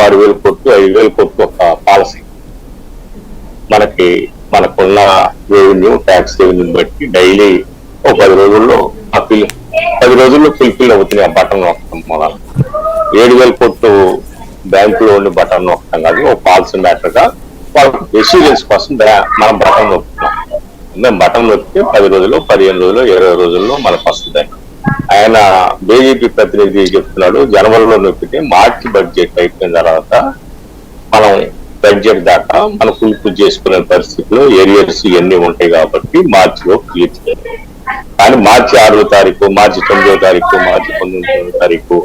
6,000 కోట్లు 5,000 కోట్లు ఒక పాలసీ. మనకున్న రెవెన్యూ ట్యాక్స్ రెవెన్యూ బట్టి డైలీ ఒక 10 రోజుల్లో 10 రోజుల్లో ఫుల్ఫిల్ అవుతుంది ఆ బటన్ నొక్కడం వల్ల. 7,000 కోట్లు బ్యాంకులో ఉండి బటన్ నొక్కడం కాదు, ఒక పాలసీ మ్యాటర్ గా వాళ్ళకి ఎష్యూరెన్స్ కోసం మనం బటన్ నొక్కుతున్నాం. మేము బటన్ నొక్కితే 10 రోజుల్లో 15 రోజుల్లో 20 రోజుల్లో మనకు వస్తుంది. ఆయన బీజేపీ ప్రతినిధి చెప్తున్నాడు జనవరిలో నొక్కితే మార్చి బడ్జెట్ అయిపోయిన తర్వాత మనం బడ్జెట్ దాకా మనం ఫుల్ చేసుకునే పరిస్థితిలో ఏరియర్స్ ఇవన్నీ ఉంటాయి కాబట్టి మార్చిలో క్లియర్ చేయాలి. కానీ మార్చి 6వ తారీఖు, మార్చి 9వ తారీఖు, మార్చి 19వ తారీఖు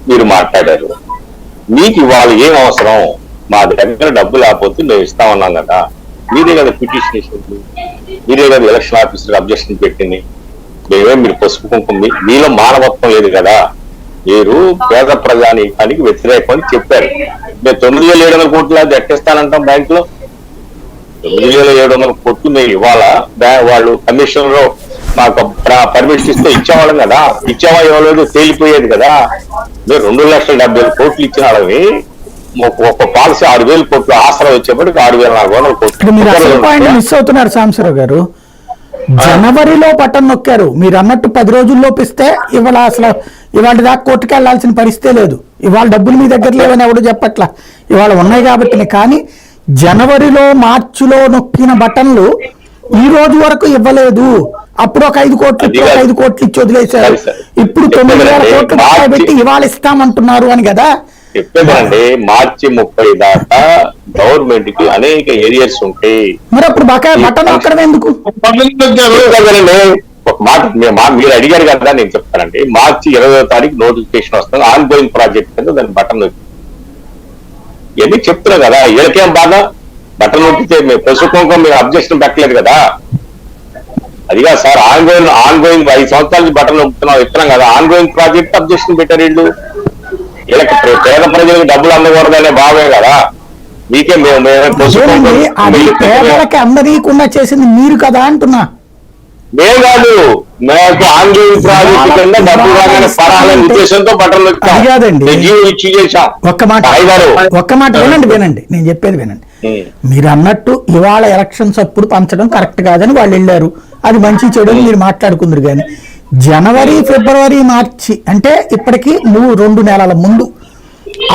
మీరు మాట్లాడారు. మీకు ఇవాళ ఏం అవసరం? మా దగ్గర డబ్బు లేకపోతే మేము ఇస్తామన్నాం కదా, మీరే కదా పిటిషన్ ఇచ్చింది, మీరే కదా ఎలక్షన్ ఆఫీసర్ అబ్జెక్షన్ పెట్టింది. మీరు పసుపు కుంకుమ మీలో మానవత్వం లేదు కదా. మీరు పేద ప్రజానీకానికి వ్యతిరేకం అని చెప్పారు. మేము 9,700 కోట్లు అది ఎట్టేస్తానంటాం బ్యాంకులో. 9,700 కోట్లు మేము ఇవాళ వాళ్ళు కమిషన్ లో మాకు పర్మిషన్ ఇస్తే ఇచ్చేవాళ్ళం కదా, ఇచ్చేవా ఇవ్వలేదు తేలిపోయేది కదా. మీరు 2,70,000 కోట్లు ఇచ్చిన వాళ్ళని ఒక పాలసీ 6,000 కోట్లు ఆసరా వచ్చేప్పటికి 6,400 కోట్లు మిస్ అవుతున్నారు. సాంబశివరావు గారు జనవరిలో బటన్ నొక్కారు, మీరు అన్నట్టు 10 రోజుల్లో పిస్తే ఇవాళ అసలు ఇవాళ దాకా కోర్టుకు వెళ్లాల్సిన పరిస్థితే లేదు. ఇవాళ డబ్బులు మీ దగ్గర లేవని ఎవడు చెప్పట్లా, ఇవాళ ఉన్నాయి కాబట్టి. కానీ జనవరిలో మార్చిలో నొక్కిన బటన్లు ఈ రోజు వరకు ఇవ్వలేదు. అప్పుడు ఒక 5 కోట్లు 5 కోట్లు ఇచ్చి వదిలేశారు. ఇప్పుడు 9,000 కోట్లు పెట్టి ఇవాళ ఇస్తామంటున్నారు అని కదా చెప్పేదండి. మార్చి 30 దాకా గవర్నమెంట్ కి అనేక ఏరియాస్ ఉంటాయి. మరి అప్పుడు బటన్ నొక్కడం ఎందుకు? ఒక మాట మీరు అడిగారు కదా, నేను చెప్తానండి. మార్చి 20వ తారీఖు నోటిఫికేషన్ వస్తుంది, ఆన్ గోయింగ్ ప్రాజెక్ట్ కింద దాని బటన్ నొక్కి ఇవన్నీ చెప్తున్నా కదా. వీళ్ళకేం బాధ? బటన్ నొక్కితే మేము ప్రస్తుతం మేము అబ్జెక్షన్ పెట్టలేదు కదా. అదిగా సార్, ఆన్ గోయింగ్ 5 సంవత్సరాల నుంచి బటన్ నొక్కుతున్నాం ఇస్తున్నాం కదా. ఆన్ గోయింగ్ ప్రాజెక్ట్ అబ్జెక్షన్ పెట్టారు వీళ్ళు. వీళ్ళకి పేద ప్రజలకు డబ్బులు అందకూడదనే భావమే కదా. మీకే పేదలకి అందరీకుండా చేసింది మీరు కదా అంటున్నా. మేము కాదు, మేము ఆన్ గోయింగ్ ప్రాజెక్ట్ కింద డబ్బులు రాగానే పరాలని ఉద్దేశంతో బటన్ చేశాం. ఒక్క మాట వినండి, నేను చెప్పేది వినండి. మీరు అన్నట్టు ఇవాళ ఎలక్షన్స్ అప్పుడు పంచడం కరెక్ట్ కాదని వాళ్ళు వెళ్ళారు, అది మంచి చెడు అని మీరు మాట్లాడుకుందరు. కానీ జనవరి ఫిబ్రవరి మార్చి అంటే ఇప్పటికి 2 నెలల ముందు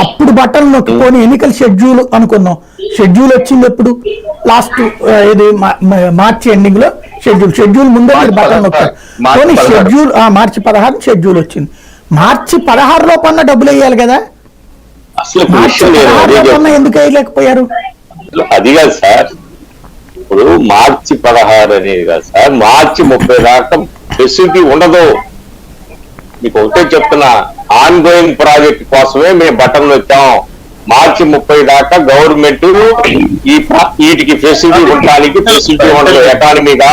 అప్పుడు బటన్ నొక్కుకొని ఎన్నికల షెడ్యూల్ అనుకున్నాం. షెడ్యూల్ వచ్చింది ఎప్పుడు? లాస్ట్ ఇది మార్చి ఎండింగ్ లో షెడ్యూల్ ముందే మీరు బటన్ నొక్కారు. కానీ షెడ్యూల్ మార్చి 16 షెడ్యూల్ వచ్చింది. మార్చి 16 లోపన్న డబ్బులు వేయాలి కదా, మార్చి 16 లోపన్న ఎందుకు వేయలేకపోయారు? అది కాదు సార్, ఇప్పుడు మార్చి 16 అనేది కాదు సార్, మార్చి 30 దాకా ఫెసిలిటీ ఉండదు. మీకు ఒకటే చెప్తున్నా, ఆన్ గోయింగ్ ప్రాజెక్ట్ కోసమే మేము బటన్ నొక్కాం. మార్చి 30 దాకా గవర్నమెంట్ వీటికి ఫెసిలిటీ ఉండడానికి ఫెసిలిటీ ఉండదు ఎకానమీగా.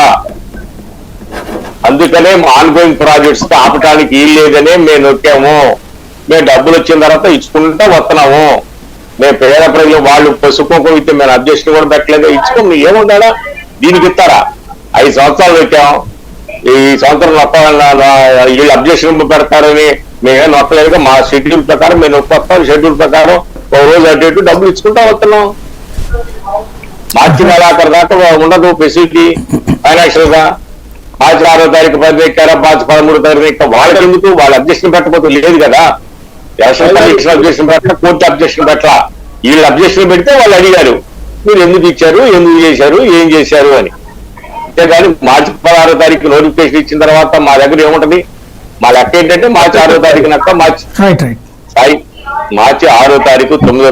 అందుకనే ఆన్ గోయింగ్ ప్రాజెక్ట్స్ ఆపడానికి వీల్లేదనే మేము నొక్కాము. మేము డబ్బులు వచ్చిన తర్వాత ఇచ్చుకుంటా వస్తున్నాము. మేము పేద ప్రజలు వాళ్ళు పసుపు ఇస్తే మేము అబ్జెక్షన్ కూడా పెట్టలేదు, ఇచ్చుకోం. ఏముందా దీనికి ఇస్తారా? 5 సంవత్సరాలు నొక్కాం, ఈ సంవత్సరం నొక్కాలన్నా వీళ్ళు అబ్జెక్షన్ పెడతారని మేమేం నొక్కలేదు. మా షెడ్యూల్ ప్రకారం మేము నొక్కొస్తాం. షెడ్యూల్ ప్రకారం ఒక రోజు అటు ఇటు డబ్బులు ఇచ్చుకుంటా వస్తున్నాం. మార్చి నెలాఖరు దాకా ఉండదు ఫెసిలిటీ ఫైనాన్షియల్ గా. మార్చి 6వ తారీఖు 10 ఎక్కారా, మార్చి 13వ తారీఖు వాళ్ళకి ఎందుకు? వాళ్ళు అబ్జెక్షన్ పెట్టకపోతే లేదు కదా. ఎలక్షన్ కమిషన్ అబ్జెక్షన్ పెట్టాల, కోర్టు అబ్జెక్షన్ పెట్టాల. వీళ్ళు అబ్జెక్షన్ పెడితే వాళ్ళు అడిగారు మీరు ఎందుకు ఇచ్చారు, ఎందుకు చేశారు, ఏం చేశారు అని. అంతేగాని మార్చి 16వ తారీఖు నోటిఫికేషన్ ఇచ్చిన తర్వాత మా దగ్గర ఏముంటది? మా లెక్క ఏంటంటే మార్చి 6వ తారీఖు మార్చి 6వ తారీఖు 9వ